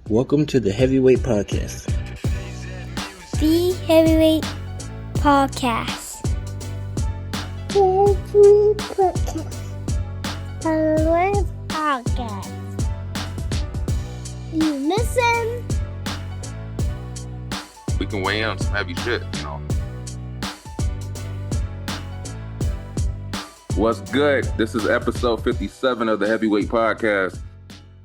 Welcome to the Heavyweight Podcast. The Heavyweight Podcast. Heavyweight Podcast. Heavyweight Podcast. You listen. We can weigh in on some heavy shit, you know. What's good? This is episode 57 of the Heavyweight Podcast.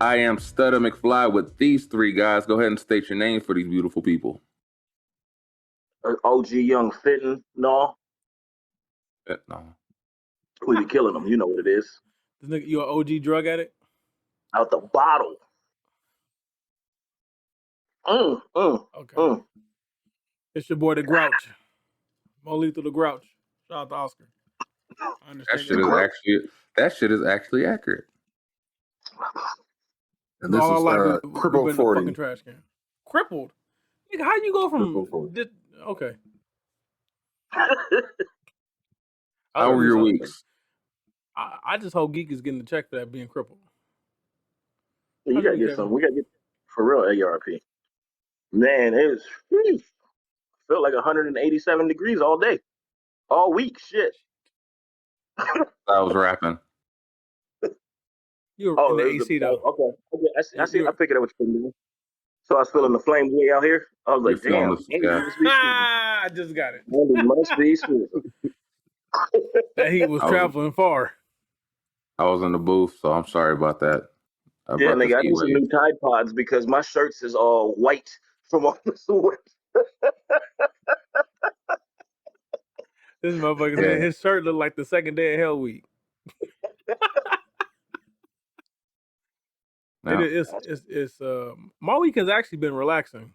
I am Stutter Mcfly with these three guys. Go ahead and state your name for these beautiful people. OG Young Fitting, no. No. We be killing them. You know what it is. This nigga, you an OG drug addict? Out the bottle. Okay. It's your boy the Grouch. More lethal the Grouch. Shout out to Oscar. I understand That shit is actually accurate. And this is Crippled 40. Fucking trash can. Crippled? Nigga, how you go from this? Okay. How were your weeks? I just hope Geek is getting the check for that being crippled. You gotta get some. We gotta get for real ARP. Man, it was felt like 187 degrees all day, all week. Shit. I was rapping. You were in the AC though. Okay. I see. I picked it up what you're doing. So I was feeling the flames way out here. I was like, damn. I just got it. It must be sweet. That heat was traveling far. I was in the booth, so I'm sorry about that. Yeah, nigga, I need some new Tide Pods because my shirts is all white from all the sweat. This motherfucker said his shirt looked like the second day of Hell Week. No. It's my week has actually been relaxing.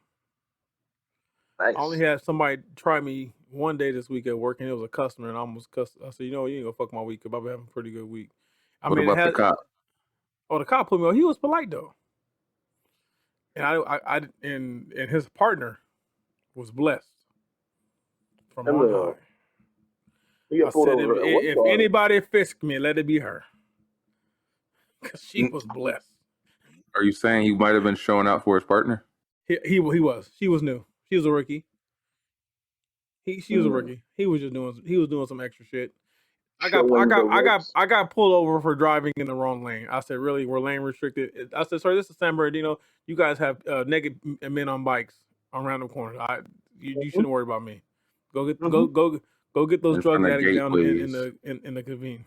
Nice. I only had somebody try me one day this week at work, and it was a customer, and I almost cussed. I said, you know, you ain't gonna fuck my week because I've been having a pretty good week. What about the cop? Oh, the cop put me on. He was polite though, and I and his partner was blessed from on high. I said, if anybody fisked me, let it be her, because she was blessed. Are you saying he might have been showing out for his partner? He was. She was new. She was a rookie. She was a rookie. He was doing some extra shit. I got pulled over for driving in the wrong lane. I said, really, we're lane restricted. I said, sorry, this is San Bernardino. You guys have naked men on bikes around the corner. You shouldn't worry about me. Go get those drug addicts down in the convene.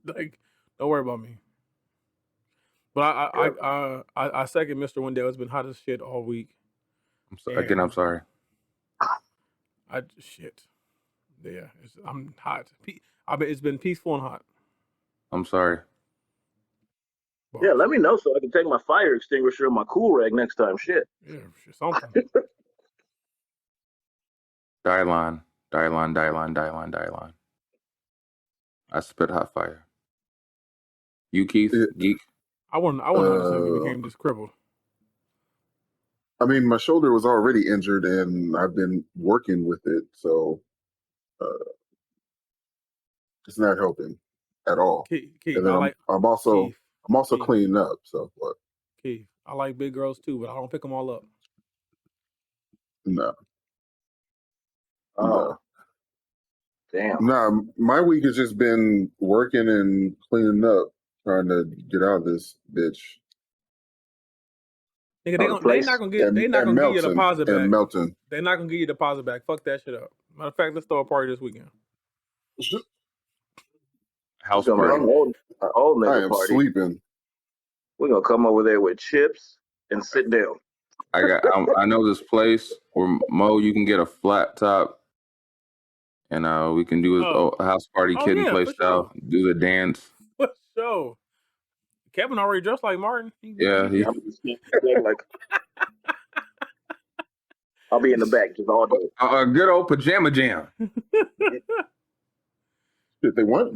Like, don't worry about me. But I second Mr. Wendell. It's been hot as shit all week. I'm sorry. Shit. Yeah, I'm hot. I bet it's been peaceful and hot. I'm sorry. Yeah, let me know so I can take my fire extinguisher and my cool rag next time. Shit. Yeah, something. Die line. I spit hot fire. You, Keith? Geek? I wouldn't understand if it became this crippled. I mean, my shoulder was already injured, and I've been working with it, so it's not helping at all. Keith, and then I'm also cleaning up. So what? Keith, I like big girls too, but I don't pick them all up. No. Oh. Damn. Nah, my week has just been working and cleaning up, trying to get out of this bitch. Nigga, they not gonna give you a deposit back. Melton. They're not gonna give you a deposit back. Fuck that shit up. Matter of fact, let's throw a party this weekend. House party. I am sleeping. We're gonna come over there with chips and sit down. I know this place where Mo, you can get a flat top, and we can do a house party, kid and play style. Sure. Do the dance. For sure. Kevin already dressed like Martin. I'll be in the back just all day. A good old pajama jam. They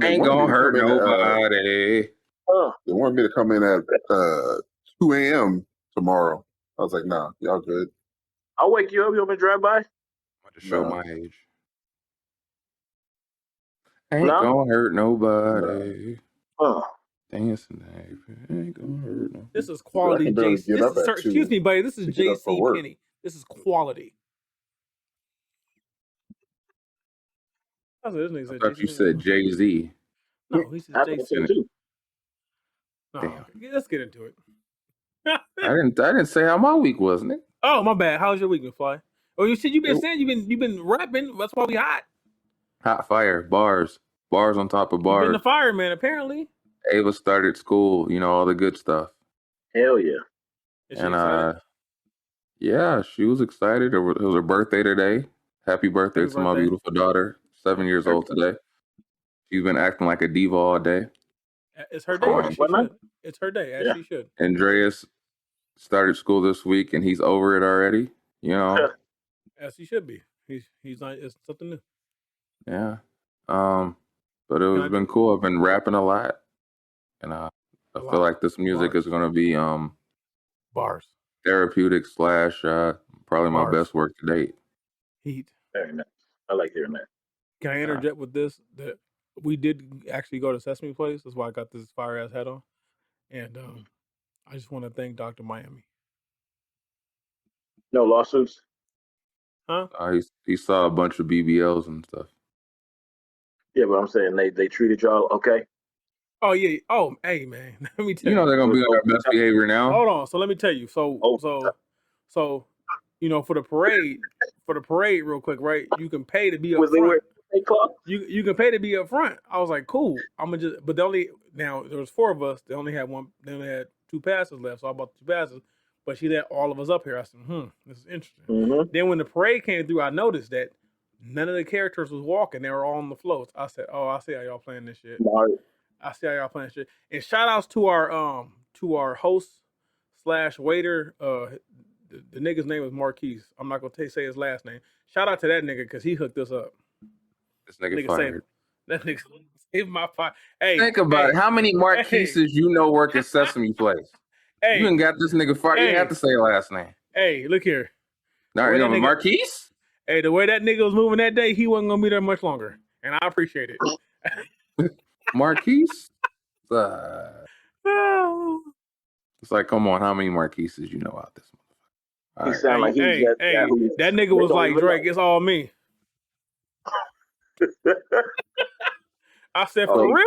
ain't gonna hurt nobody. They want me to come in at 2 a.m. tomorrow. I was like, nah, y'all good. I'll wake you up. You want me to drive by? I want to show my age. Ain't gonna hurt nobody. Dancing, ain't gonna hurt no. This is quality. I can barely get up at Excuse 2 me, buddy. This is to get up for J.C. work. Penney. This is quality. I said, this nigga said thought you said Jay-Z. No, he said I think so J.C. too. No, Damn. okay. Let's get into it. I didn't say how my week was, Nick. Oh, my bad. How's your week, Mcfly? Oh, you said you've been saying you've been rapping. That's why we hot. Hot fire, bars on top of You've bars. been the fireman, apparently. Ava started school, all the good stuff. Hell yeah. Is she excited? Yeah, she was excited. It was her birthday today. Happy birthday to my beautiful daughter, 7 years old today. She's been acting like a diva all day. It's her day. As she should. It's her day, as she should. Andreas started school this week, and he's over it already. As he should be. He's not. It's something new. Yeah. But it's been cool. I've been rapping a lot, and I feel like this music is going to be bars, therapeutic / probably my best work to date. Heat. Very nice. I like hearing that. Can I interject with this? That we did actually go to Sesame Place. That's why I got this fire ass hat on, and I just want to thank Dr. Miami. No lawsuits? Huh? He saw a bunch of BBLs and stuff. Yeah, but I'm saying they treated y'all okay. Oh yeah. Oh, hey man. Let me tell you. They're gonna be on their best behavior now. Hold on. So let me tell you. So for the parade, real quick, right? You can pay to be up front. You can pay to be up front. I was like, cool. I'm gonna just. But there was 4 of us. They only had 2 passes left. So I bought the 2 passes. But she let all of us up here. I said, this is interesting. Mm-hmm. Then when the parade came through, I noticed that none of the characters was walking. They were all on the floats. I said, oh, I see how y'all playing this shit. I see how y'all playing this shit. And shout outs to our host / waiter. The nigga's name is Marquise. I'm not gonna say his last name. Shout out to that nigga because he hooked us up. This nigga fired. That nigga saved my fire. Hey, think about it. How many Marquises work at Sesame Place? You even got this nigga fired. You didn't have to say last name. Hey, look here. No, Marquise? Hey, the way that nigga was moving that day, he wasn't gonna be there much longer, and I appreciate it. Marquise? It's like, come on, how many Marquises you know out this motherfucker? He sound like he's that nigga was like Drake. It's all me. I said, for real?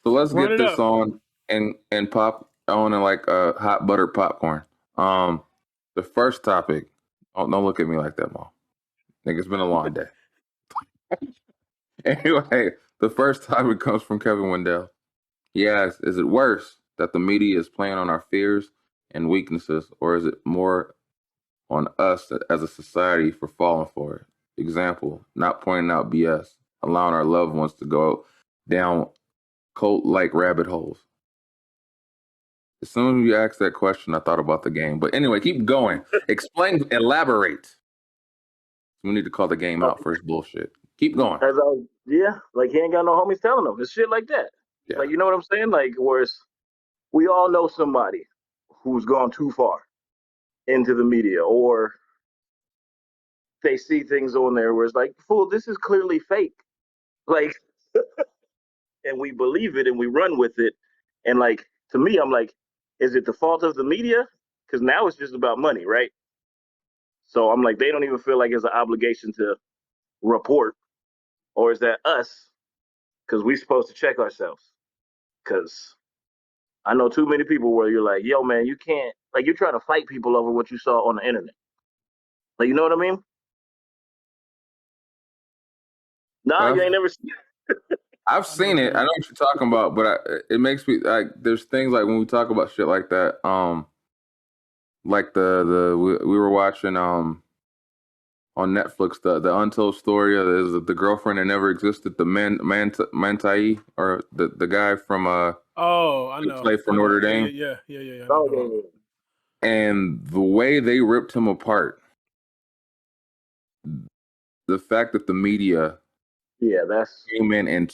So let's get this on and pop on in like hot buttered popcorn. The first topic. Oh, don't look at me like that, Mom. Nigga, it's been a long day. Anyway, the first topic comes from Kevin Wendell. He asks, is it worse that the media is playing on our fears and weaknesses, or is it more on us as a society for falling for it? Example, not pointing out BS, allowing our loved ones to go down cult-like rabbit holes. As soon as you asked that question, I thought about the game. But anyway, keep going. Explain, elaborate. We need to call the game out for his bullshit. Keep going. Like he ain't got no homies telling him. It's shit like that. Yeah. Like, you know what I'm saying? Like, whereas we all know somebody who's gone too far into the media, or they see things on there where it's like, fool, this is clearly fake. Like, and we believe it and we run with it. And like, to me, I'm like, is it the fault of the media? Because now it's just about money, right? So I'm like, they don't even feel like it's an obligation to report. Or is that us? Because we're supposed to check ourselves. Because I know too many people where you're like, yo, man, you can't, like, you're trying to fight people over what you saw on the internet. Like, you know what I mean? No, you ain't never seen it. I've seen it. I know what you're talking about, but it makes me like, there's things like when we talk about shit like that, like we were watching on Netflix the untold story of the girlfriend that never existed, the Mantai, or the guy from I know, played for Notre Dame. Yeah. And the way they ripped him apart, the fact that the media came in and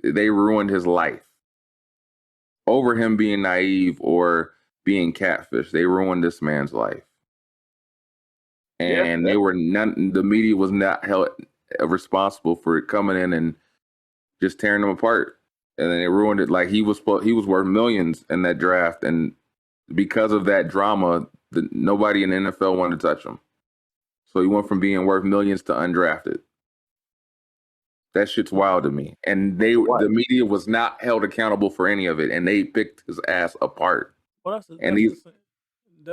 they ruined his life over him being naive or being catfish. They ruined this man's life. And the media was not held responsible for it coming in and just tearing them apart. and then it ruined it. Like he was worth millions in that draft, and because of that drama, nobody in the NFL wanted to touch him. So he went from being worth millions to undrafted. That shit's wild to me. And the media was not held accountable for any of it, and they picked his ass apart. Well, that's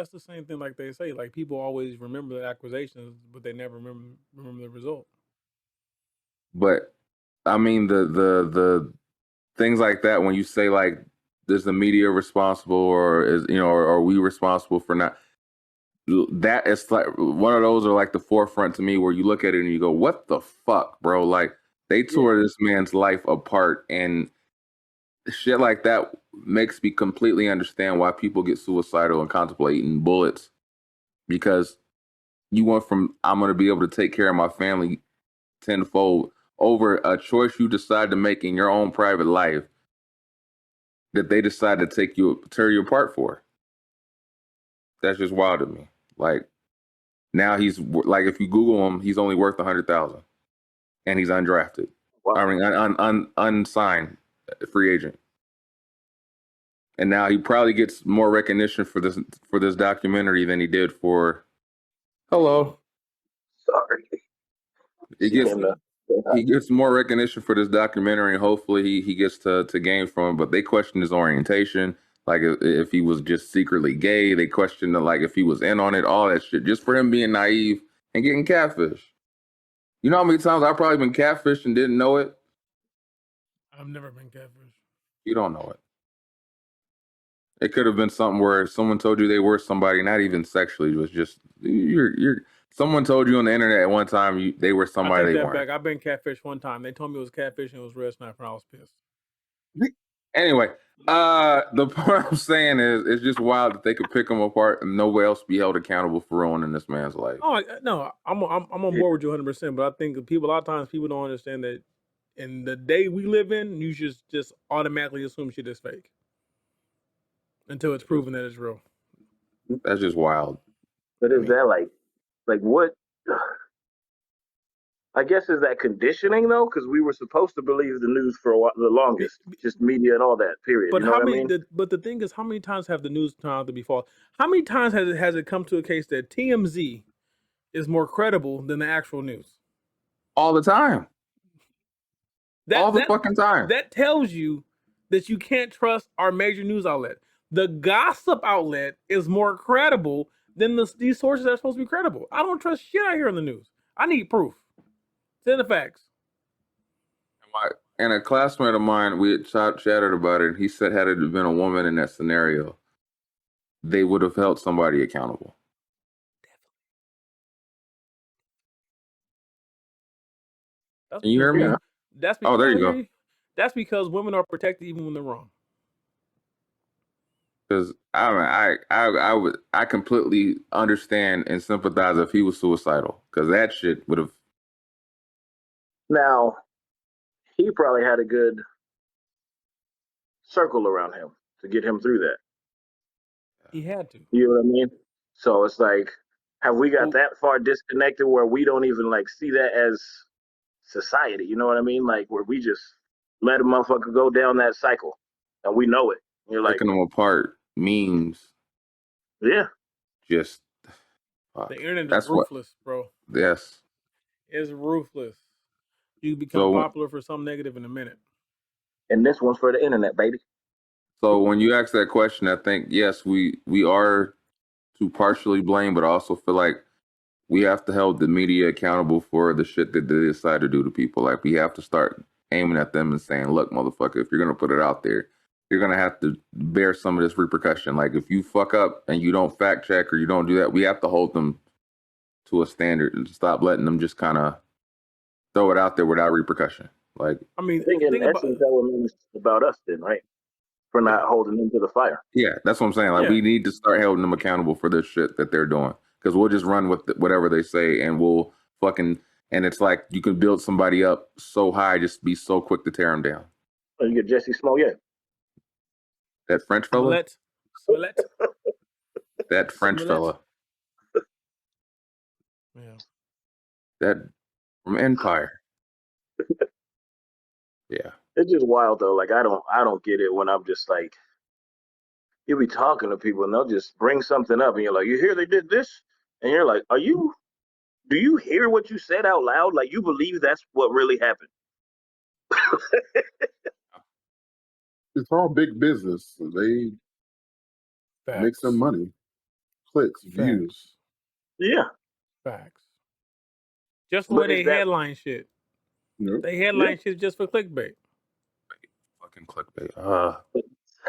the same thing. Like they say, like people always remember the accusations, but they never remember the result. But I mean, the things like that, when you say like, is the media responsible, or are we responsible for not? That is like one of those are like the forefront to me, where you look at it and you go, what the fuck, bro? Like they tore this man's life apart, and shit like that makes me completely understand why people get suicidal and contemplate eating bullets, because you went from I'm going to be able to take care of my family tenfold over a choice you decide to make in your own private life that they decide to tear you apart for. That's just wild to me. Like now he's like, if you Google him, he's only worth 100,000, and he's undrafted. Wow. I mean, unsigned free agent. And now he probably gets more recognition for this documentary than he did for. Hello. Sorry. He gets more recognition for this documentary, and hopefully he gets to gain from it. But they questioned his orientation, like if he was just secretly gay. They questioned like if he was in on it, all that shit, just for him being naive and getting catfish. You know how many times I've probably been catfished and didn't know it? I've never been catfished. You don't know it. It could have been something where someone told you they were somebody, not even sexually. It was just you're. Someone told you on the internet at one time they were somebody they weren't. Back. I've been catfished one time. They told me it was catfish and it was red sniper, and I was pissed. Anyway, the point I'm saying is, it's just wild that they could pick them apart and nobody else be held accountable for ruining this man's life. Oh no, I'm on board with you 100%. But I think a lot of times people don't understand that in the day we live in, you should just automatically assume shit is fake until it's proven that it's real. That's just wild. But is that like what? I guess is that conditioning though, because we were supposed to believe the news for the longest, just media and all that. Period. But you know how what many? I mean? But the thing is, how many times have the news turned out to be false? How many times has it come to a case that TMZ is more credible than the actual news? All the time. All the fucking time. That tells you that you can't trust our major news outlet. The gossip outlet is more credible than these sources that are supposed to be credible. I don't trust shit I hear in the news. I need proof. Send the facts. And a classmate of mine, we had chatted about it, and he said had it been a woman in that scenario, they would have held somebody accountable. Can you hear me? That's because, there you go. That's because women are protected even when they're wrong. Because I completely understand and sympathize if he was suicidal, because that shit would have. Now, he probably had a good circle around him to get him through that. He had to. You know what I mean? So it's like, have we got that far disconnected where we don't even like see that as society? You know what I mean? Like where we just let a motherfucker go down that cycle, and we know it. You're like picking them apart. Memes. Yeah. Just the internet is ruthless, bro. Yes. It's ruthless. You become popular for something negative in a minute. And this one's for the internet, baby. So when you ask that question, I think yes, we are to partially blame, but I also feel like we have to hold the media accountable for the shit that they decide to do to people. Like we have to start aiming at them and saying, look, motherfucker, if you're gonna put it out there, you're going to have to bear some of this repercussion. Like if you fuck up and you don't fact check or you don't do that, we have to hold them to a standard and stop letting them just kind of throw it out there without repercussion. Like, I mean, think essence, that what means about us then, right? For not holding them to the fire. Yeah, that's what I'm saying. Like we need to start holding them accountable for this shit that they're doing, because we'll just run with whatever they say and we'll fucking, and it's like you can build somebody up so high, just be so quick to tear them down. Oh, you get Jesse Smollett. That French fella? Smollett. That French fella. Yeah. That from Empire. Yeah. It's just wild though. Like I don't get it when I'm just like you'll be talking to people and they'll just bring something up and you're like, you hear they did this? And you're like, do you hear what you said out loud? Like you believe that's what really happened? It's all big business. So they make Facts. some money, clicks, views. Yeah. Facts. Just the way they headline shit. Yep. They headline shit just for clickbait. Fucking clickbait.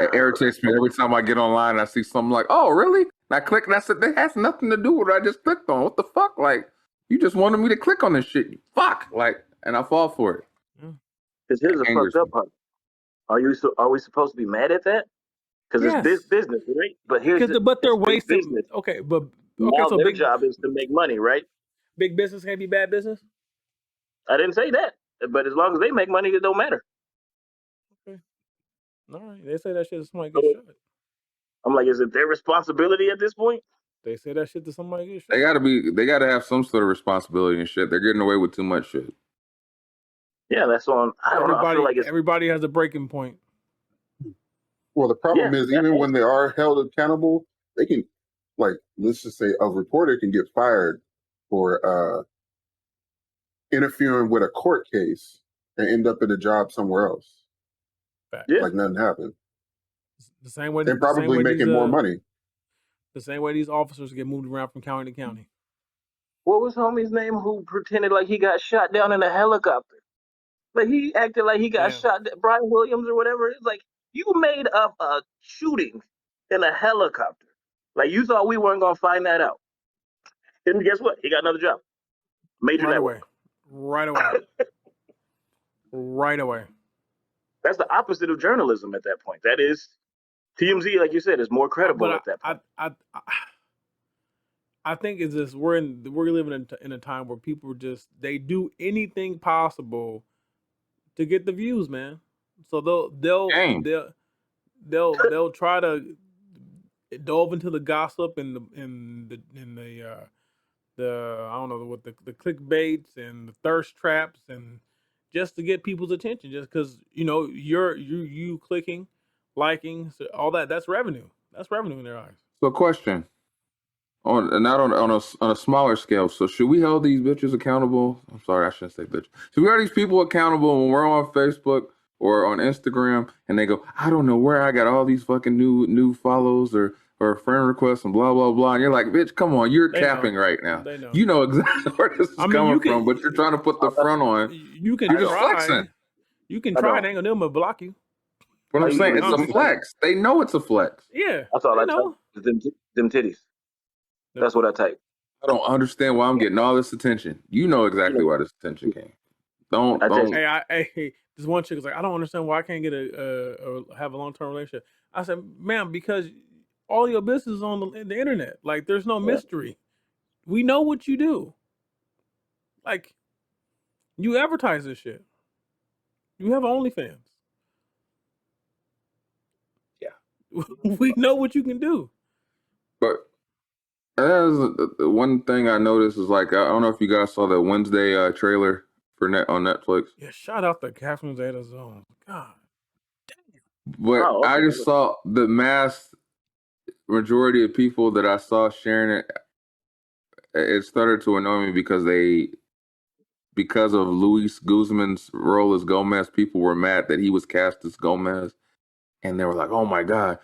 It irritates me every time I get online and I see something like, oh, really? And I click and I said, that has nothing to do with what I just clicked on. What the fuck? Like, you just wanted me to click on this shit. Fuck. Like, and I fall for it. Because here's the fucked up part. Are we supposed to be mad at that? Because it's this business, right? But but they're wasting. Business. Okay, but now so their job is to make money, right? Big business can't be bad business. I didn't say that, but as long as they make money, it don't matter. Okay, all right. They say that shit to somebody get shot. I'm like, is it their responsibility at this point? They say that shit to somebody get shot. They gotta have some sort of responsibility and shit. They're getting away with too much shit. Yeah, that's on. I don't know. I feel like everybody has a breaking point. Well, the problem is even when they are held accountable, they can, like, let's just say a reporter can get fired for interfering with a court case and end up at a job somewhere else. Yeah. Like nothing happened. The same way. They're probably making more money. The same way these officers get moved around from county to county. What was homie's name who pretended like he got shot down in a helicopter? Like he acted like he got shot. Brian Williams or whatever. It's like you made up a shooting in a helicopter. Like you thought we weren't gonna find that out. And guess what? He got another job. Major network. Right away. Right away. That's the opposite of journalism at that point. That is TMZ, like you said, is more credible at that point. I think it's just we're living in a time where people they do anything possible to get the views, man. So they'll try to delve into the gossip and the I don't know what the clickbaits and the thirst traps and just to get people's attention, just because you clicking, liking, so all that's revenue. That's revenue in their eyes. So, question on a smaller scale. So, should we hold these bitches accountable? I'm sorry, I shouldn't say bitch. Should we hold these people accountable when we're on Facebook or on Instagram and they go, I don't know where I got all these fucking new follows or friend requests and blah blah blah, and you're like, bitch, come on, you're capping right now. You know exactly where this is coming from, but you're trying to put the front on. You're just flexing. You can try it, ain't gonna do but block you. But I'm saying it's a flex. They know it's a flex. Yeah, that's all I know. Them titties. That's what I type. I don't understand why I'm getting all this attention. You know exactly why this attention came. Don't. Hey, this one chick was like, I don't understand why I can't get have a long-term relationship. I said, ma'am, because all your business is on the internet. Like, there's no mystery. We know what you do. Like, you advertise this shit. You have OnlyFans. Yeah. We know what you can do. But one thing I noticed is, like, I don't know if you guys saw the Wednesday trailer for on Netflix. Yeah, shout out to Catherine Zeta-Jones. God damn. But I just saw the mass majority of people that I saw sharing it. It started to annoy me because of Luis Guzman's role as Gomez, people were mad that he was cast as Gomez, and they were like, "Oh my God,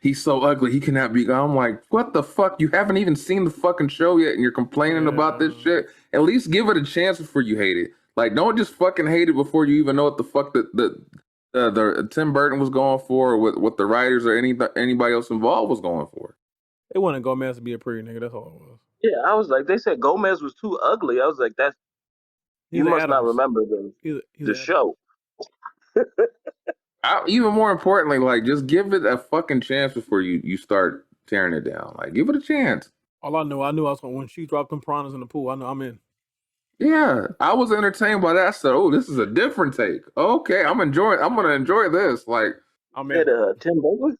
he's so ugly, he cannot be." I'm like, "What the fuck? You haven't even seen the fucking show yet, and you're complaining about this shit? At least give it a chance before you hate it. Like, don't just fucking hate it before you even know what the fuck the Tim Burton was going for, or what the writers or anybody else involved was going for." They wanted Gomez to be a pretty nigga. That's all it was. Yeah, I was like, they said Gomez was too ugly. I was like, you must not remember the show. Even more importantly, like, just give it a fucking chance before you start tearing it down. Like, give it a chance. All I knew I was when she dropped them piranhas in the pool. I know I'm in. Yeah, I was entertained by that. I said, "Oh, this is a different take." Okay, I'm gonna enjoy this. Like, I'm in. Tim Burton.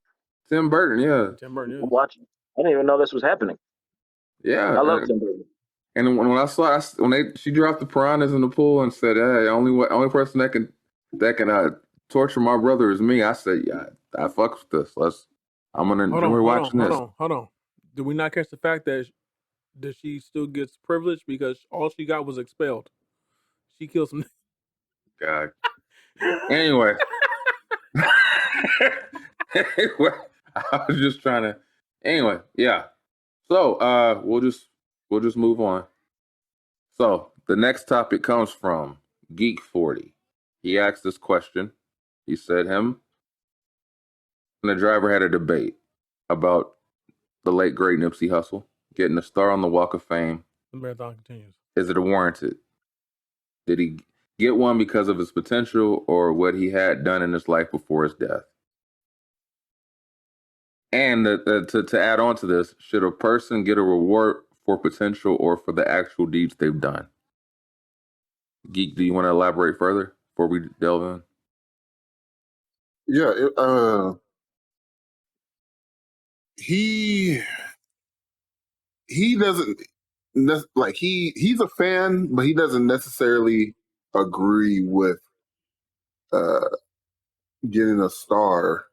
Tim Burton, yeah. Tim Burton, yeah. I'm watching. I didn't even know this was happening. Yeah, I love Tim Burton. And when I saw she dropped the piranhas in the pool and said, "Hey, only person that can that can torture my brother is me. I said, yeah, I fucks with this. I'm gonna enjoy watching this. Hold on. Did we not catch the fact that she still gets privilege because all she got was expelled? She killed some. God. Anyway. Anyway, I was just trying to. Anyway, yeah. So we'll just move on. So the next topic comes from Geek 40. He asked this question. He said him and the driver had a debate about the late great Nipsey Hussle getting a star on the Walk of Fame. The marathon continues. Is it warranted? Did he get one because of his potential or what he had done in his life before his death? And to add on to this, should a person get a reward for potential or for the actual deeds they've done? Geek, do you want to elaborate further before we delve in? Yeah, he doesn't like he's a fan, but he doesn't necessarily agree with getting a star,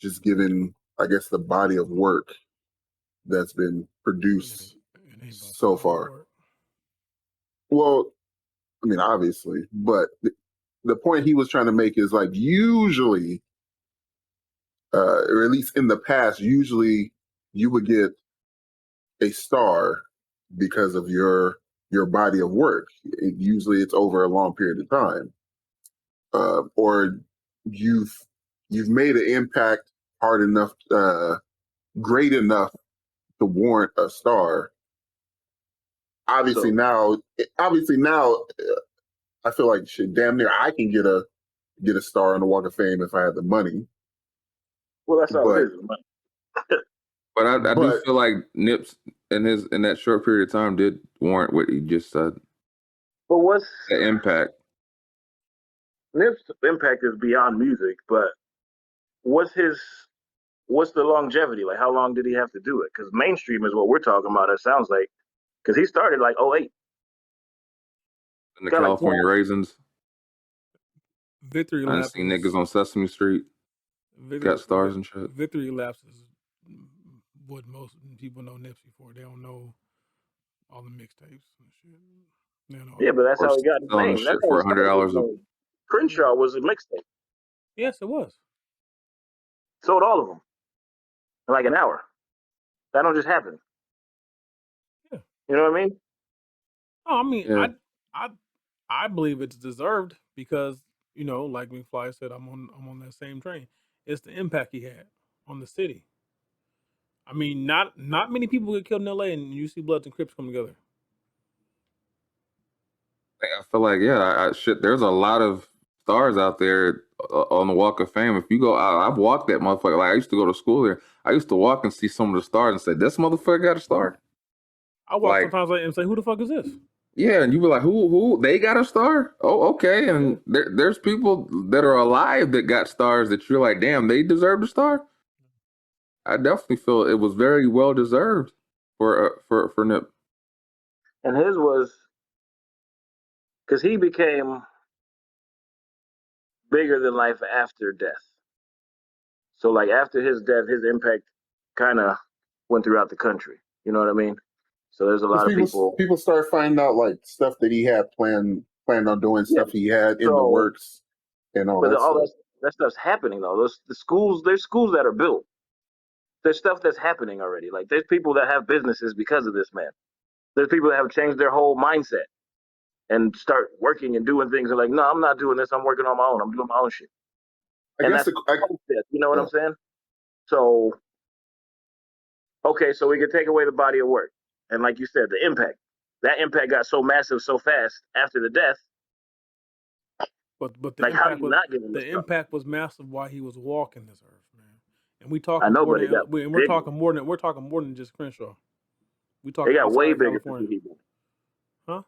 just given, I guess, the body of work that's been produced so far. Well, I mean, obviously, but the point he was trying to make is like usually, or at least in the past, usually you would get a star because of your body of work. Usually, it's over a long period of time, or you've made an impact hard enough, great enough to warrant a star. Obviously, now, I feel like shit, damn near I can get a star on the Walk of Fame if I had the money. Well, that's how it is. But I do feel like Nips in that short period of time did warrant what he just said. But what's the impact? Nip's impact is beyond music, but what's the longevity? Like, how long did he have to do it? Because mainstream is what we're talking about. It sounds like, because he started like 08. In the California Raisins. Victory Laps. I seen niggas on Sesame Street. Got stars and shit. Victory Laps is what most people know Nipsey for. They don't know all the mixtapes and shit. Yeah, but that's how he got his name. That's for $100. Crenshaw was a mixtape. Yes, it was. Sold all of them in like an hour. That don't just happen. Yeah. You know what I mean? Oh, I mean, I believe it's deserved because, you know, like Mcfly said, I'm on that same train. It's the impact he had on the city. I mean, not many people get killed in LA and you see Bloods and Crips come together. I feel like, there's a lot of stars out there on the Walk of Fame. If you go, I've walked that motherfucker. Like, I used to go to school there. I used to walk and see some of the stars and say, this motherfucker got a star. I walk sometimes and say, who the fuck is this? Yeah, and you be like, who? They got a star? Oh, okay. And there's people that are alive that got stars that you're like, damn, they deserve a star. I definitely feel it was very well deserved for Nip. And his was because he became bigger than life after death. So, like, after his death, his impact kind of went throughout the country. You know what I mean? So there's a lot of people. People start finding out like stuff that he had planned on doing, stuff he had in the works, and all that stuff. That stuff's happening though. There's schools that are built. There's stuff that's happening already. Like, there's people that have businesses because of this man. There's people that have changed their whole mindset and start working and doing things. They're like, no, I'm not doing this. I'm working on my own. I'm doing my own shit. You know what I'm saying? So, okay, so we can take away the body of work. And like you said, the impact. That impact got so massive so fast after the death. But the impact was massive while he was walking this earth, man. And we talking we're talking more than just Crenshaw. We talking. They got way bigger after he died. Huh?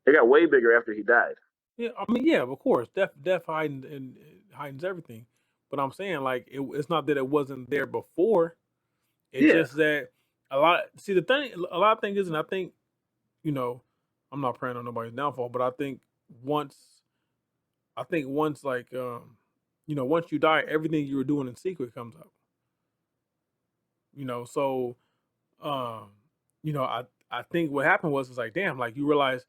They got way bigger after he died. Yeah, I mean, yeah, of course, death heightens everything. But I'm saying, like, it's not that it wasn't there before. It's just that a lot of things is, and I think, you know, I'm not praying on nobody's downfall, but I think once I think once like once you die, everything you were doing in secret comes out. So um, I think what happened was it's like, damn, like you realize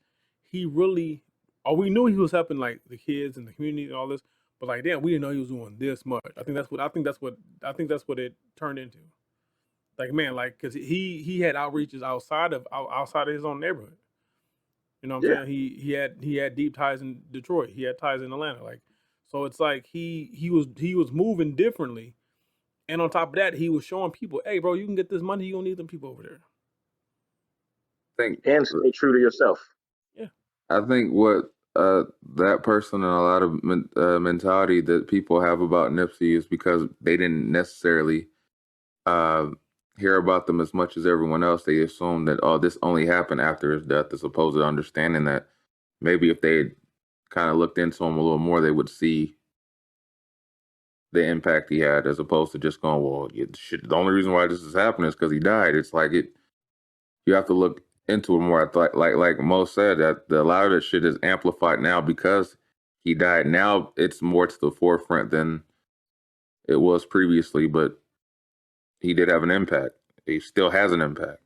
he really, or we knew he was helping like the kids and the community and all this, but like, damn, we didn't know he was doing this much. I think that's what it turned into. Like, man, like, cause he had outreaches outside of his own neighborhood. You know what I'm saying? He had deep ties in Detroit. He had ties in Atlanta. Like, so it's like he was moving differently. And on top of that, he was showing people, hey, bro, you can get this money. You don't need them people over there. And stay true to yourself. Yeah. I think what that person and a lot of mentality that people have about Nipsey is because they didn't necessarily uh, hear about them as much as everyone else. They assume that, oh, this only happened after his death, as opposed to understanding that maybe if they had kind of looked into him a little more, they would see the impact he had, as opposed to just going, well, the only reason why this is happening is because he died. It's like you have to look into it more. I thought, like Mo said, that a lot of that shit is amplified now because he died. Now it's more to the forefront than it was previously, but he did have an impact. He still has an impact.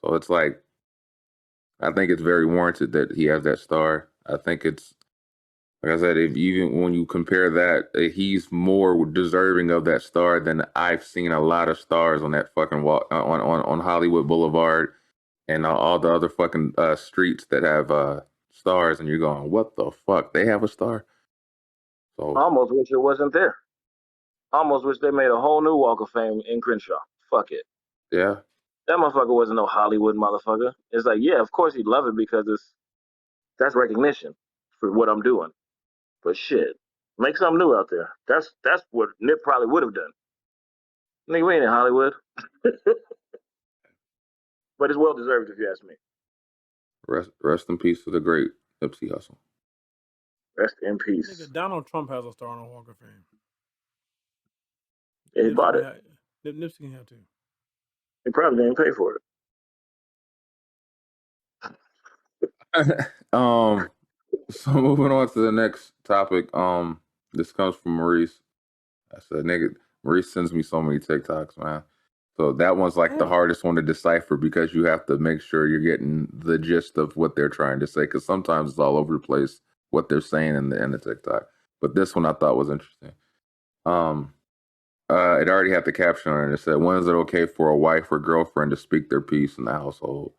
So it's like, I think it's very warranted that he has that star. I think it's, like I said, if even when you compare that, he's more deserving of that star than I've seen a lot of stars on that fucking walk on Hollywood Boulevard and all the other fucking streets that have stars, and you're going, what the fuck? They have a star? So I almost wish it wasn't there. I almost wish they made a whole new Walk of Fame in Crenshaw. Fuck it. yeah, That motherfucker wasn't no Hollywood motherfucker. It's like, yeah, of course he'd love it because that's recognition for what I'm doing. But shit, make something new out there. That's what Nip probably would have done. Nigga, we ain't in Hollywood. But it's well deserved if you ask me. rest in peace to the great Nipsey Hussle. Rest in peace. Nigga, Donald Trump has a star on the Walk of Fame. Yeah, he bought it. Nipsey can have too. He probably didn't pay for it. So moving on to the next topic. This comes from Maurice. I said, nigga, Maurice sends me so many TikToks, man. So that one's like the hardest one to decipher because you have to make sure you're getting the gist of what they're trying to say. Because sometimes it's all over the place what they're saying in the TikTok. But this one I thought was interesting. It already had the caption on it. It said, "When is it okay for a wife or girlfriend to speak their piece in the household?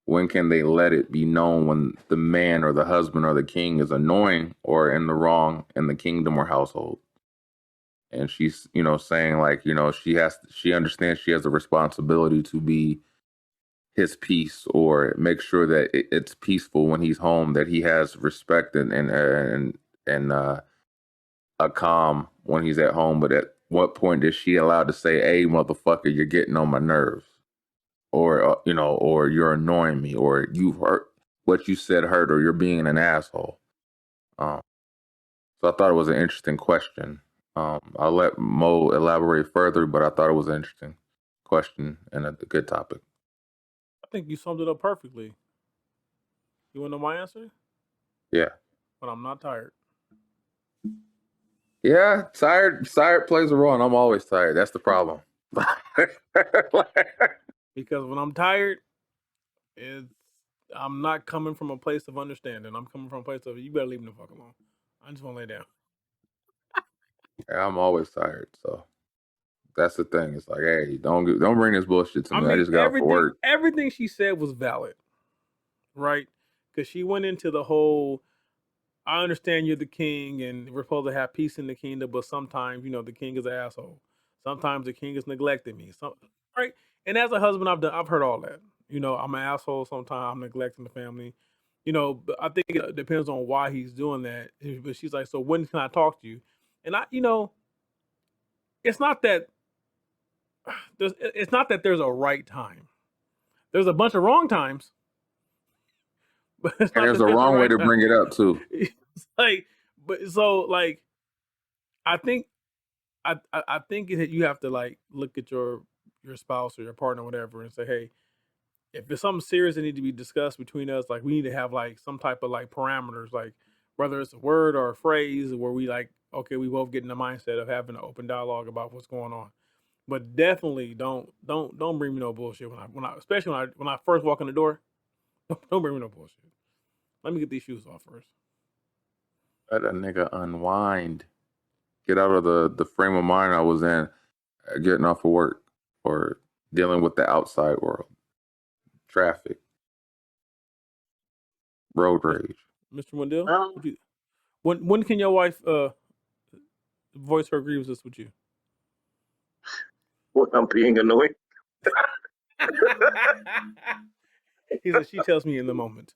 When can they let it be known when the man or the husband or the king is annoying or in the wrong in the kingdom or household?" And she's, saying like, she understands she has a responsibility to be his peace or make sure that it's peaceful when he's home, that he has respect and a calm when he's at home. But at what point is she allowed to say, "Hey, motherfucker, you're getting on my nerves," or or "You're annoying me," or "You hurt what you said hurt," or "You're being an asshole"? So I thought it was an interesting question. I'll let Mo elaborate further, but I thought it was an interesting question and a good topic. I think you summed it up perfectly. You want to know my answer? Yeah. But I'm not tired. Yeah, tired plays a role, and I'm always tired. That's the problem. Because when I'm tired, I'm not coming from a place of understanding. I'm coming from a place of, you better leave me the fuck alone. I just want to lay down. Yeah, I'm always tired, so that's the thing. It's like, hey, don't bring this bullshit to me. I just got off work. Everything she said was valid, right? Because she went into the whole, I understand you're the king and we're supposed to have peace in the kingdom, but sometimes, the king is an asshole. Sometimes the king has neglected me. Right? And as a husband, I've heard all that. I'm an asshole sometimes. I'm neglecting the family. But I think it depends on why he's doing that. But she's like, so when can I talk to you? And it's not that there's a right time. There's a bunch of wrong times. But it's And not there's a wrong way to bring it up too. It's like, but so like, I think that you have to like look at your spouse or your partner or whatever and say, hey, if there's something serious that need to be discussed between us, like we need to have like some type of like parameters, like whether it's a word or a phrase where we like, okay, we both get in the mindset of having an open dialogue about what's going on. But definitely don't bring me no bullshit when I especially when I first walk in the door. Don't bring me no bullshit. Let me get these shoes off first. Let a nigga unwind. Get out of the frame of mind I was in, getting off of work or dealing with the outside world, traffic, road rage. Mr. Wendell, when can your wife voice her grievances with you? When I'm being annoying. He said she tells me in the moment.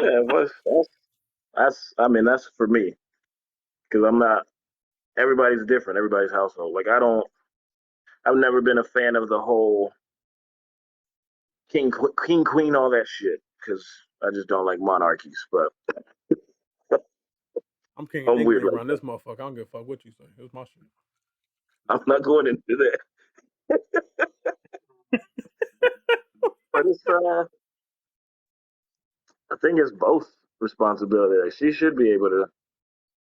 Yeah, that's for me, because I'm not. Everybody's different. Everybody's household. Like I've never been a fan of the whole king, queen, all that shit, because I just don't like monarchies. But I'm king and weird around this motherfucker. I don't give a fuck what you say. It was my shit. I'm not going into that. But it's I think it's both responsibility. Like, she should be able to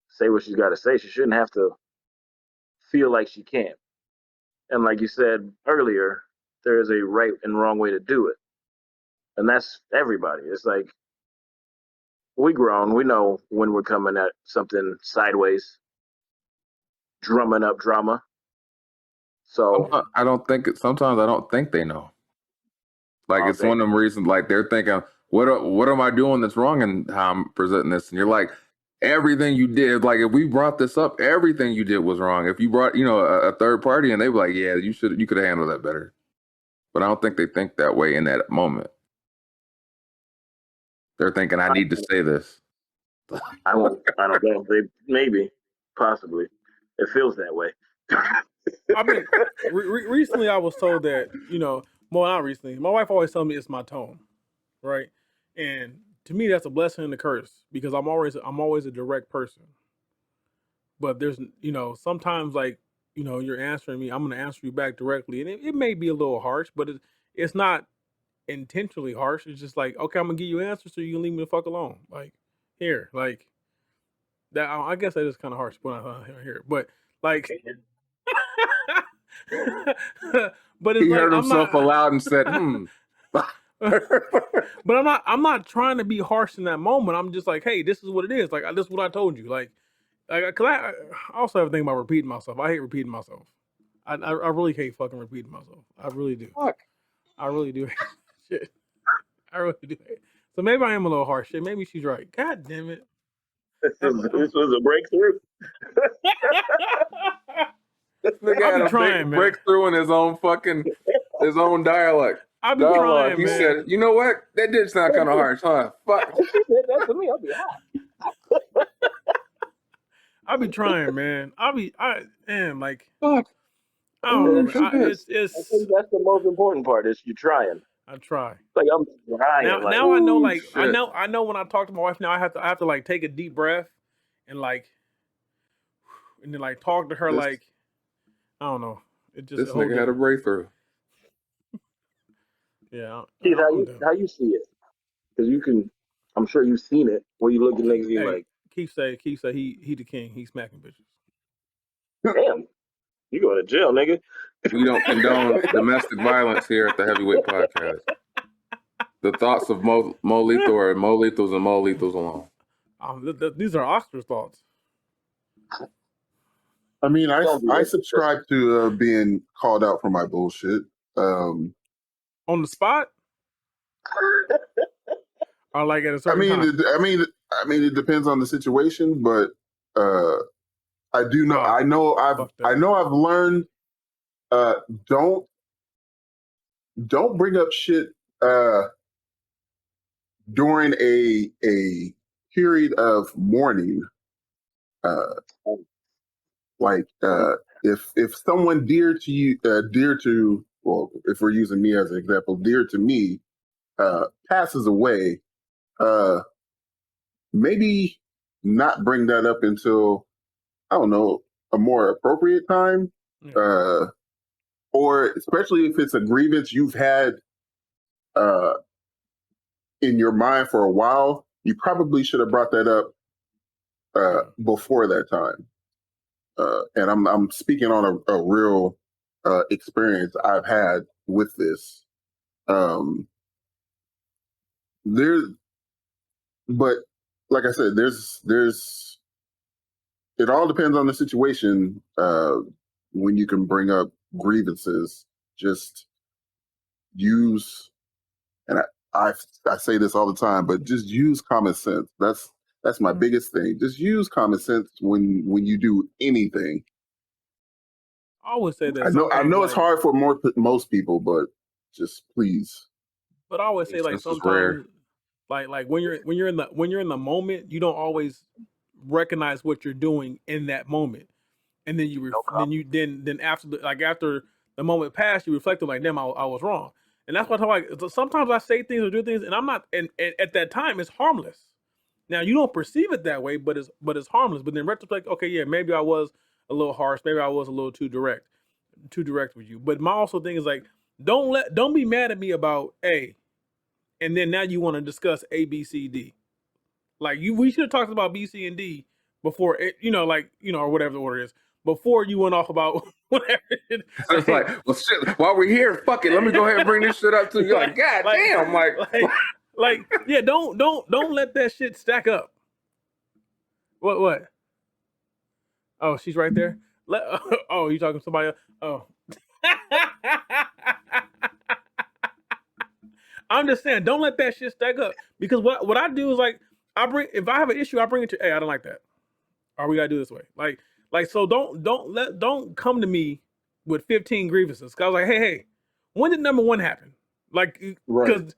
say what she's got to say. She shouldn't have to feel like she can't. And like you said earlier, there is a right and wrong way to do it, and that's everybody. It's like we grown, we know when we're coming at something sideways, drumming up drama. So Sometimes I don't think they know. Like it's day. one of them reasons. Like they're thinking, what am I doing that's wrong in how I'm presenting this? And you're like, everything you did. Like if we brought this up, everything you did was wrong. If you brought a third party and they were like, yeah, you could have handled that better. But I don't think they think that way in that moment. They're thinking, I need to say this. I don't know. They maybe, possibly, it feels that way. I mean, recently I was told that well, not recently. My wife always tells me it's my tone, right? And to me, that's a blessing and a curse because I'm always a direct person. But there's sometimes like you're answering me, I'm gonna answer you back directly, and it may be a little harsh, but it's not intentionally harsh. It's just like, okay, I'm gonna give you an answer so you can leave me the fuck alone. Like here, like that. I guess that is kind of harsh when I hear it, but like. But it's he like heard himself aloud and said, But I'm not trying to be harsh in that moment. I'm just like, hey, this is what it is. Like this is what I told you. Cause I also have a thing about repeating myself. I hate repeating myself. I really hate fucking repeating myself. I really do. fuck. I really do hate shit. I really do hate. So maybe I am a little harsh. Shit. Maybe she's right. God damn it. This was a breakthrough. This nigga had a big breakthrough in his own dialect. I be trying, He man. said, you know what? That did sound kind of harsh, huh? Fuck. If she did that to me, I'll be hot. I be trying, man. Like, fuck. I don't know. It's. I think that's the most important part is you trying. I try. Like I'm trying. Now I know. Like shit. I know when I talk to my wife now, I have to like take a deep breath and then like talk to her like I don't know. It just this nigga had a breakthrough. Yeah. Keith, how you see it? Because I'm sure you've seen it where you look at niggas and like. Keith say he the king. He's smacking bitches. Damn, you going to jail, nigga. We don't condone domestic violence here at the Heavyweight Podcast. The thoughts of Mo Lethal are Mo Lethals and Mo Lethals alone. These are Oscar's thoughts. I mean, I subscribe to being called out for my bullshit. On the spot? Or like at a certain time? I mean, it depends on the situation, but I do know. I know I've learned. Don't bring up shit during a period of mourning. If someone dear to you, well, if we're using me as an example, dear to me, passes away, maybe not bring that up until, I don't know, a more appropriate time. Yeah. Or especially if it's a grievance you've had in your mind for a while, you probably should have brought that up before that time. And I'm speaking on a real experience I've had with this. There's, but like I said, there's. It all depends on the situation. When you can bring up grievances, just use, and I say this all the time, but just use common sense. That's my biggest thing. Just use common sense when you do anything. I always say that. I know it's hard for most people, but just please. But I always say like sometimes, like when you're in the moment, you don't always recognize what you're doing in that moment, and then then after the moment passed, you reflect on like, damn, I was wrong, and that's why I talk like sometimes I say things or do things, and I'm not, and at that time it's harmless. Now you don't perceive it that way, but it's harmless. But then retrospect, okay, yeah, maybe I was a little harsh, maybe I was a little too direct with you. But my also thing is like, don't be mad at me about A, and then now you want to discuss A, B, C, D. Like we should have talked about B, C, and D before it, or whatever the order is, before you went off about whatever. It's like, well, shit. While we're here, fuck it. Let me go ahead and bring this shit up to you. You're like, God damn, yeah. Don't let that shit stack up. What? Oh, she's right there. Oh, you talking to somebody else? Oh. I'm just saying, don't let that shit stack up, because what I do is like, if I have an issue, I bring it to, hey, I don't like that, or we gotta do this way. Like so don't come to me with 15 grievances. Cause I was like, hey, when did number 1 happen? Like, because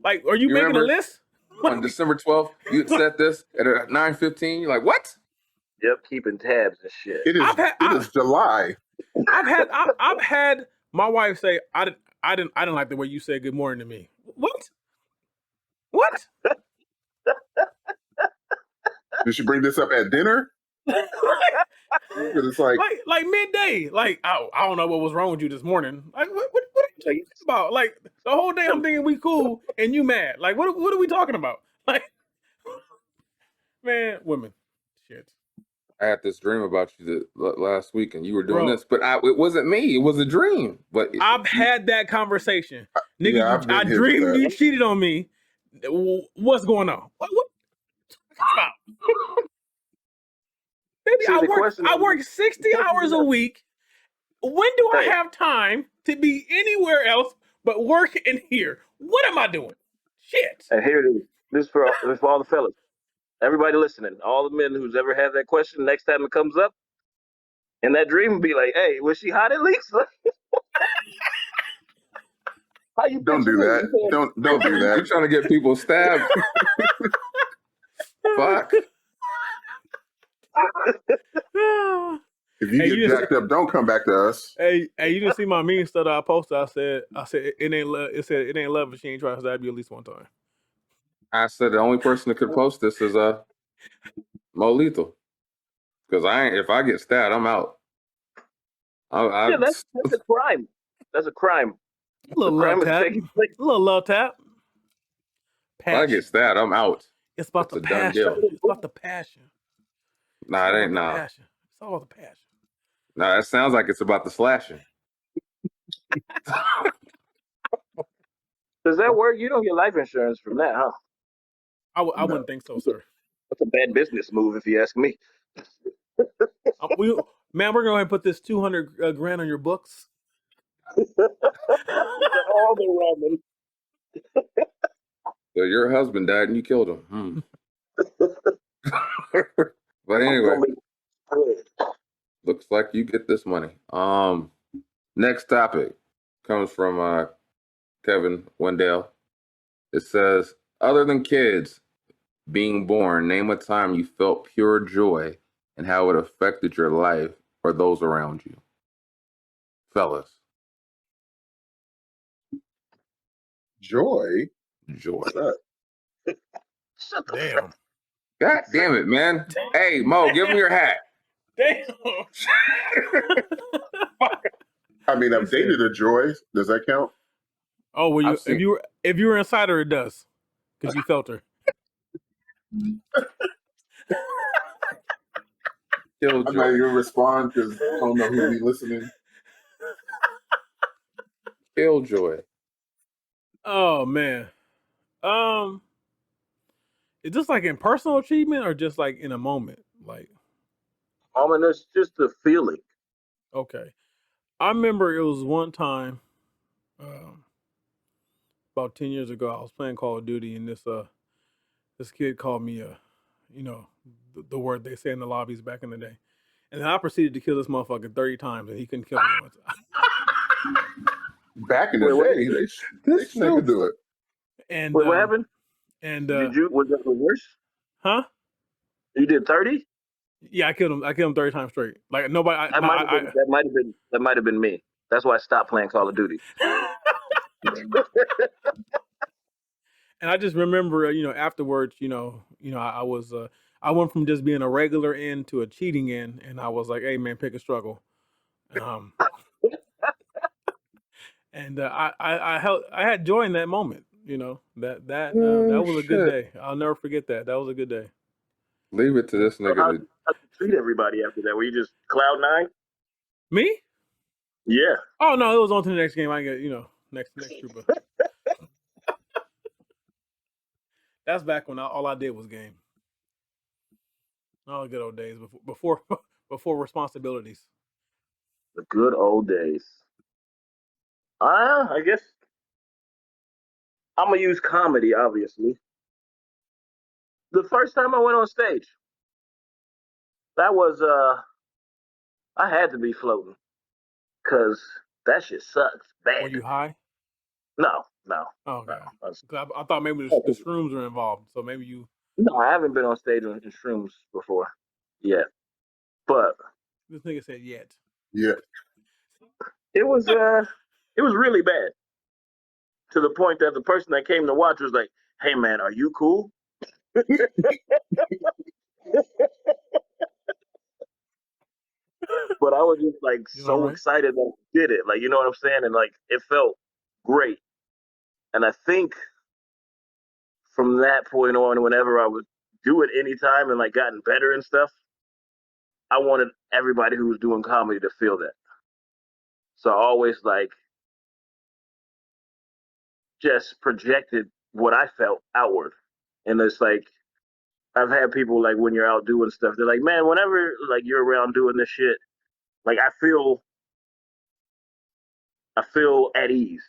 like, are you making a list? On December 12th, you said this at 9:15. You're like, what? Yep, keeping tabs and shit. It is July. I've had my wife say, I didn't like the way you said good morning to me. What? Did she bring this up at dinner? It's like midday. Like, I don't know what was wrong with you this morning. Like, what are you talking about? Like, the whole day I'm thinking we cool and you mad. Like, what are we talking about? Like, man, women, shit. I had this dream about you last week, and you were doing this, but it wasn't me. It was a dream. But I've had that conversation, nigga. I dreamed you cheated on me. What's going on? What? Baby, I work 60 hours a week. When do I have time to be anywhere else but work in here? What am I doing? Shit. And here it is. This is for all the fellas. Everybody listening, all the men who's ever had that question, next time it comes up, and that dream will be like, hey, was she hot at least? How you don't do that. Don't do that. You're trying to get people stabbed. Fuck. If you get jacked up, don't come back to us. Hey, you didn't see my meme stuff that I posted. I said it ain't love. It said it ain't love if she ain't trying to stab you at least one time. I said the only person that could post this is Mo Lethal, because if I get stabbed, I'm out. Yeah, that's a crime. That's a crime. A little love tap. A little love tap. If I get stabbed, I'm out. It's about the passion. It's about the passion. Nah, it ain't. Nah. It's all about the passion. Nah, that sounds like it's about the slashing. Does that work? You don't get life insurance from that, huh? I wouldn't think so, sir. That's a bad business move, if you ask me. Man, we're going to put this 200 grand on your books. All the ramen. So your husband died and you killed him. But anyway, looks like you get this money. Next topic comes from Kevin Wendell. It says, other than kids being born, name a time you felt pure joy and how it affected your life or those around you. Fellas. Joy? Damn. God damn it, man. Hey, Mo, give him your hat. Damn. I mean, I've dated a joy. Does that count? Oh, well, if you were inside her, it does, because you felt her. Killjoy. I'm not even respond because I don't know who be listening. Killjoy. Oh man. Is this like in personal achievement or just like in a moment? Like, It's just the feeling. okay. I remember it was one time, about 10 years ago, I was playing Call of Duty, and this kid called me the word they say in the lobbies back in the day. And then I proceeded to kill this motherfucker 30 times, and he couldn't kill me once. Back in the day, they still could do it. And Wait, what happened? And was that the worst? Huh? You did 30? Yeah, I killed him 30 times straight. Like nobody. That might have been me. That's why I stopped playing Call of Duty. And I just remember, afterwards, I went from just being a regular in to a cheating in, and I was like, "Hey, man, pick a struggle." And I had joy in that moment. That was a good day. I'll never forget that. That was a good day. Leave it to this So nigga. how'd you treat everybody after that? Were you just cloud nine? Me? Yeah. Oh no, it was on to the next game. I get next trooper. That's back when all I did was game. Oh, good old days before responsibilities. The good old days. I guess I'm gonna use comedy, obviously. The first time I went on stage, that was I had to be floating because that shit sucks bad. Were you high? No. Oh, okay. No. I thought maybe the shrooms were involved, so maybe you. No, I haven't been on stage in shrooms before yet, but This nigga said yet. Yeah. it was really bad to the point that the person that came to watch was like, "Hey man, are you cool?" But I was just like so excited that I did it. Like, you know what I'm saying? And like it felt great. And I think from that point on, whenever I would do it anytime and like gotten better and stuff, I wanted everybody who was doing comedy to feel that. So I always like just projected what I felt outward. And it's like I've had people like when you're out doing stuff, they're like, "Man, whenever like you're around doing this shit, like I feel at ease."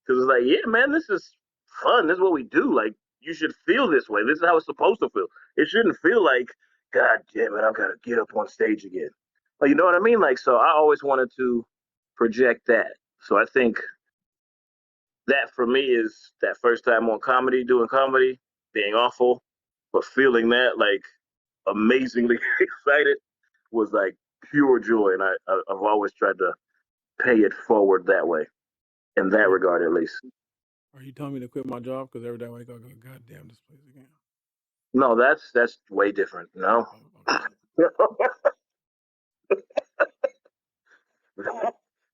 Because it's like, yeah, man, this is fun. This is what we do. Like, you should feel this way. This is how it's supposed to feel. It shouldn't feel like, God damn it, I've got to get up on stage again. Like, you know what I mean? Like, so I always wanted to project that. So I think that for me is that first time on comedy, doing comedy, being awful, but feeling that like amazingly excited was like pure joy. And I've always tried to pay it forward that way, in that regard at least. Are you telling me to quit my job because every day I wake up, I go, God damn this place again? No, that's way different. No.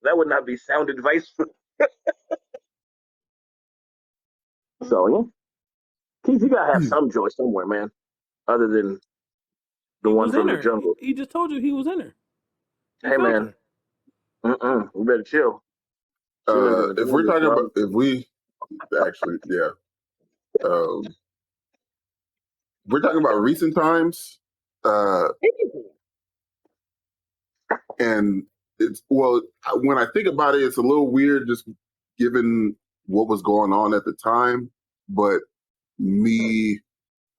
That would not be sound advice. So yeah, Keith, you gotta have some joy somewhere, man, other than the one from the jungle. He just told you he was in there. Hey man, we better chill. If we're talking about, we're talking about recent times, and it's when I think about it, it's a little weird just given what was going on at the time, but me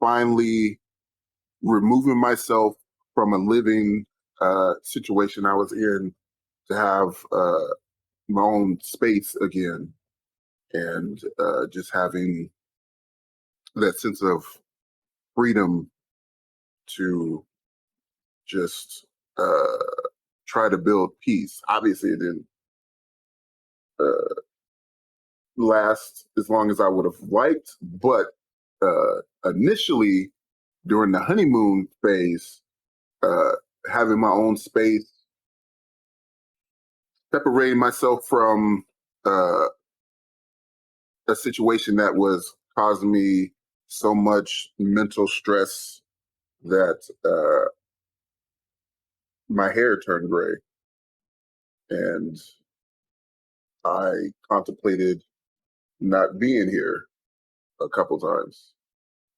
finally removing myself from a living situation I was in to have my own space again, and just having that sense of freedom to just try to build peace. Obviously, it didn't last as long as I would have liked, but initially during the honeymoon phase, having my own space, separating myself from a situation that was causing me so much mental stress that my hair turned gray, and I contemplated not being here a couple times.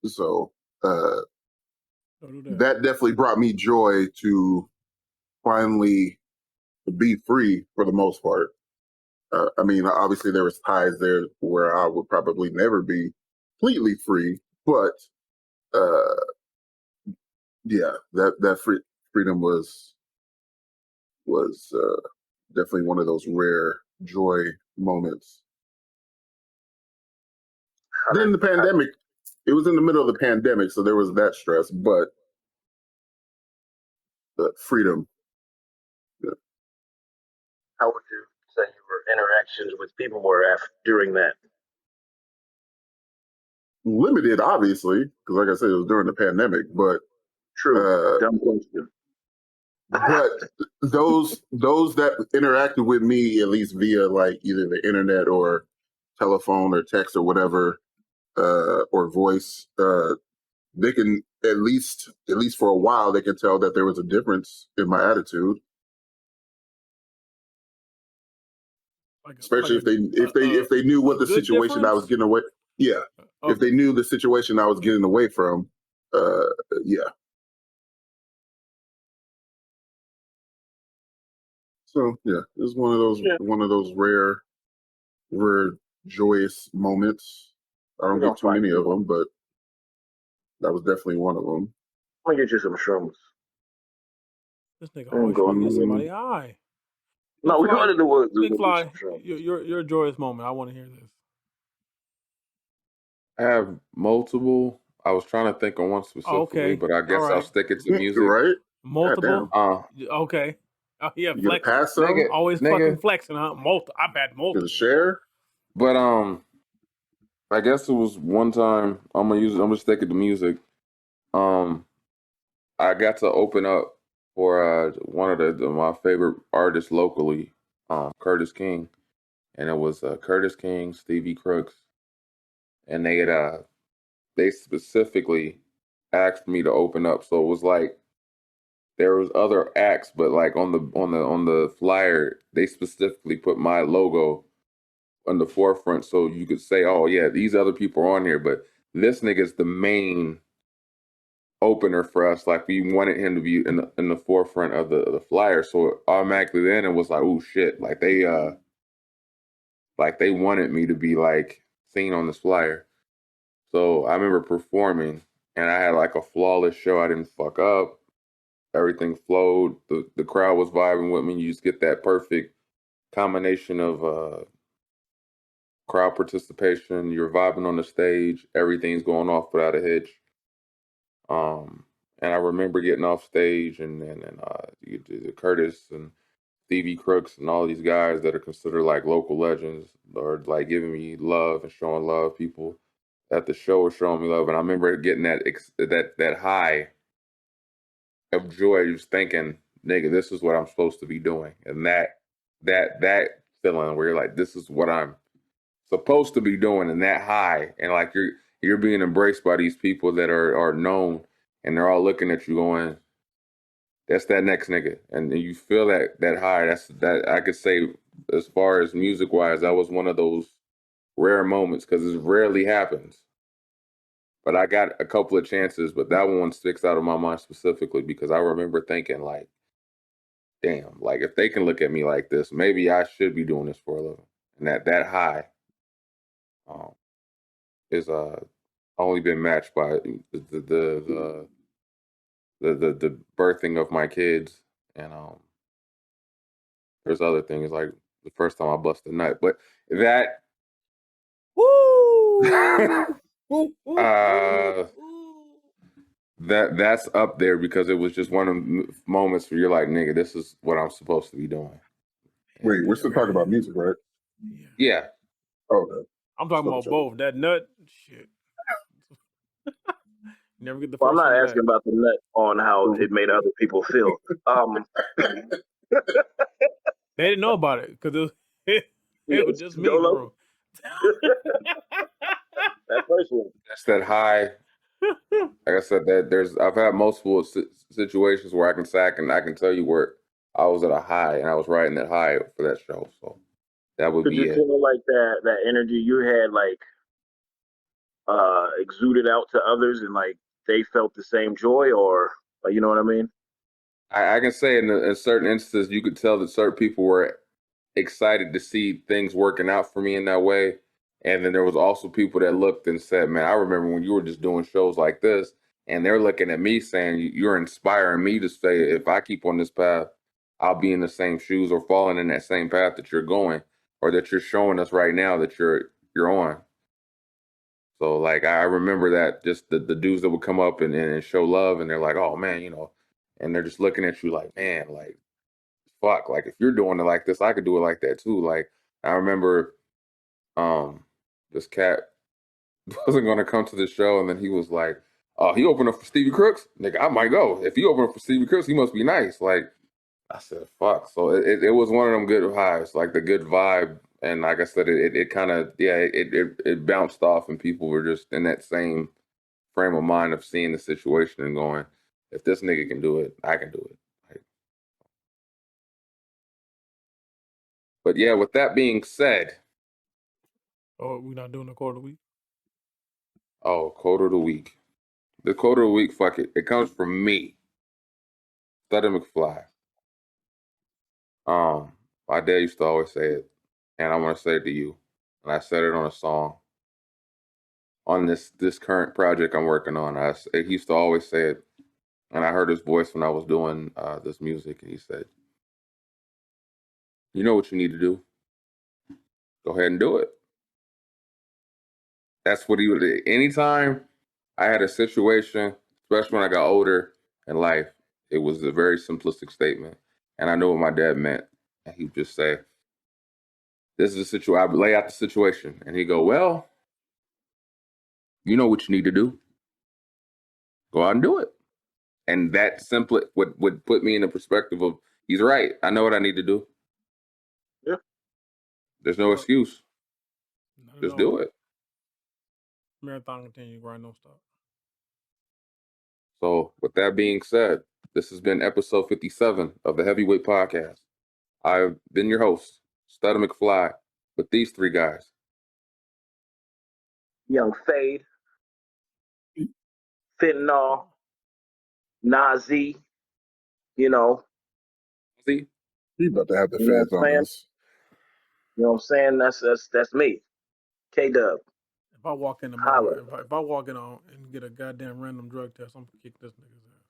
So that definitely brought me joy to finally be free for the most part. I mean, obviously there was times there where I would probably never be completely free, but yeah, that freedom was definitely one of those rare joy moments. Then the pandemic, it was in the middle of the pandemic, so there was that stress, but freedom. Yeah. How would you say your interactions with people were during that? Limited, obviously, because like I said, it was during the pandemic, but true. Dumb question. But those that interacted with me, at least via like either the internet or telephone or text or whatever, or voice, they can at least for a while they can tell that there was a difference in my attitude. Especially if they knew what the situation difference? I was getting away. Yeah, okay. If they knew the situation I was getting away from, yeah. So yeah, it was one of those rare joyous moments. I don't get too many of them, but that was definitely one of them. I'll get you some shrooms. This nigga always trying to get somebody high. No, we go to the woods. Mcfly, your joyous moment. I want to hear this. I have multiple. I was trying to think of one specifically, but I guess I'll stick it to music. Right? Multiple? Okay. Oh, yeah, you flex. Pass nigga, always fucking flexing, huh? I've had multiple. Share? But I guess it was one time. I'm gonna stick it to music. I got to open up for one of my favorite artists locally, Curtis King, and it was Curtis King, Stevie Crooks, and they specifically asked me to open up. So it was like there was other acts, but like on the flyer, they specifically put my logo on the forefront, so you could say, "Oh yeah, these other people are on here," but this nigga's the main opener for us. Like we wanted him to be in the forefront of the flyer, so automatically then it was like, "Oh shit!" Like they wanted me to be like seen on this flyer. So I remember performing, and I had like a flawless show. I didn't fuck up. Everything flowed. The crowd was vibing with me. You just get that perfect combination of crowd participation. You're vibing on the stage. Everything's going off without a hitch. And I remember getting off stage, and Curtis and Stevie Crooks and all these guys that are considered like local legends are like giving me love and showing love. People at the show were showing me love, and I remember getting that high of joy, just thinking, "Nigga, this is what I'm supposed to be doing," and that feeling where you're like, "This is what I'm supposed to be doing," and that high, and like you're being embraced by these people that are known, and they're all looking at you going, "That's that next nigga," and you feel that high. That I could say, as far as music wise, that was one of those rare moments because it rarely happens. But I got a couple of chances, but that one sticks out of my mind specifically because I remember thinking like, damn, like if they can look at me like this, maybe I should be doing this for a living. And that high is only been matched by the birthing of my kids, and there's other things like the first time I busted a nut, but that that's up there because it was just one of the moments where you're like, nigga, this is what I'm supposed to be doing. Wait, we're still talking about music, right? Yeah. Okay. I'm talking about both. That nut, shit. Never get the I'm not asking about the nut on how it made other people feel. They didn't know about it because it was just me, bro. That first one. That's that high Like I said, that I've had multiple situations where I can tell you where I was at a high and I was riding that high for that show. So that would Could be you it. feel like that energy you had like exuded out to others and like they felt the same joy or like, you know what I mean? I can say in certain instances you could tell that certain people were excited to see things working out for me in that way. And then there was also people that looked and said, man, I remember when you were just doing shows like this. And they're looking at me saying, you're inspiring me to say, if I keep on this path, I'll be in the same shoes or falling in that same path that you're going or that you're showing us right now that you're on. So like I remember that just the dudes that would come up and show love and they're like, oh man, and they're just looking at you like, man, like fuck, like if you're doing it like this, I could do it like that too. Like I remember this cat wasn't gonna come to the show and then he was like, oh, he opened up for Stevie Crooks? Nigga, I might go. If he opened up for Stevie Crooks, he must be nice. Like I said, fuck. So it was one of them good highs, like the good vibe. And like I said, it kind of, it bounced off and people were just in that same frame of mind of seeing the situation and going, if this nigga can do it, I can do it. Like, but yeah, with that being said. Oh, we're not doing a quote of the week? Oh, quote of the week. The quote of the week, fuck it. It comes from me. Study Mcfly. My dad used to always say it, and I want to say it to you. And I said it on a song. On this current project I'm working on, he used to always say it, and I heard his voice when I was doing this music, and he said, "You know what you need to do? Go ahead and do it." That's what he would do. Anytime I had a situation, especially when I got older in life, it was a very simplistic statement, and I knew what my dad meant, and he would just say, "This is a situation." I would lay out the situation, and he'd go, "Well, you know what you need to do. Go out and do it." And that simply would put me in the perspective of, he's right. I know what I need to do. Yeah. There's no excuse. Just do it. Marathon continue, grind don't stop. So with that being said, this has been episode 57 of the Heavyweight Podcast. I've been your host, Study Mcfly, with these three guys. Young Fade, Fentanyl, Nazi, See? He about to have the You know feds what I'm on us. You know what I'm saying? That's me. K-Dub. If I walk in tomorrow, if I walk in on and get a goddamn random drug test, I'm gonna kick this nigga's ass.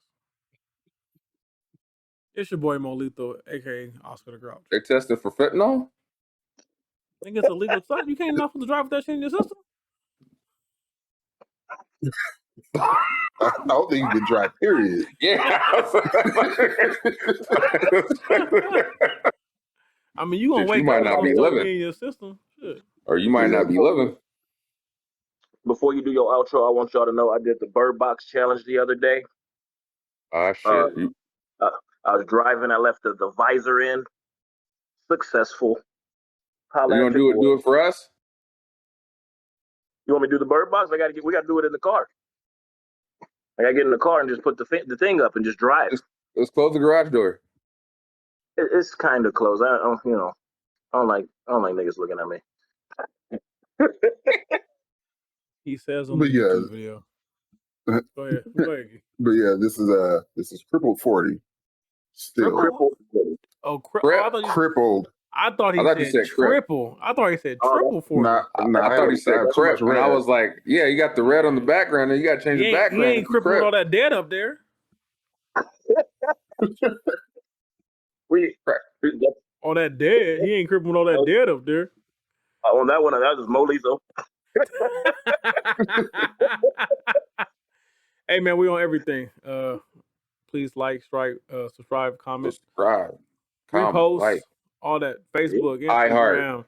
It's your boy Mo Lethal, aka Oscar the Grouch. They tested for fentanyl? I think it's illegal stuff. You can't not supposed to drive with that shit in your system. I don't think you can drive, period. Yeah. I mean, you gonna wake might up not be and living in your system. Shit. Or you might not be living. Before you do your outro, I want y'all to know I did the Bird Box Challenge the other day. Ah, shit. I was driving. I left the visor in. Successful. You gonna do it for us? You want me to do the Bird Box? We got to do it in the car. I got to get in the car and just put the thing up and just drive. Let's close the garage door. It's kind of close. I don't like niggas looking at me. He says on the YouTube video. Go ahead. But yeah, this is crippled 40. Still crippled. Crippled. I thought he said triple. I thought he said triple 40. I thought he said crip, and I was like, yeah, you got the red on the background, and you got to change the background. He ain't crippled all that dead up there. All that dead. He ain't crippled all that dead up there. On that one, that was Mo Lethal. Hey man, we on everything. Please like, subscribe, comment, repost, like, all that. Facebook, Instagram,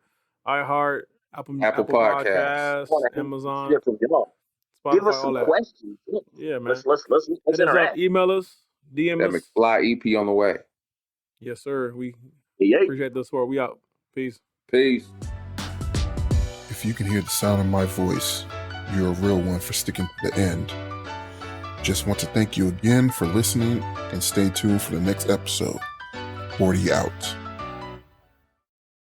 iHeart, Apple Podcasts, Amazon, Spotify, give us some questions. Yeah, man. Let's interact. Email us, DM us. That Mcfly EP on the way. Yes, sir. We appreciate the support. We out. Peace. If you can hear the sound of my voice, you're a real one for sticking to the end. Just want to thank you again for listening and stay tuned for the next episode. 40 out.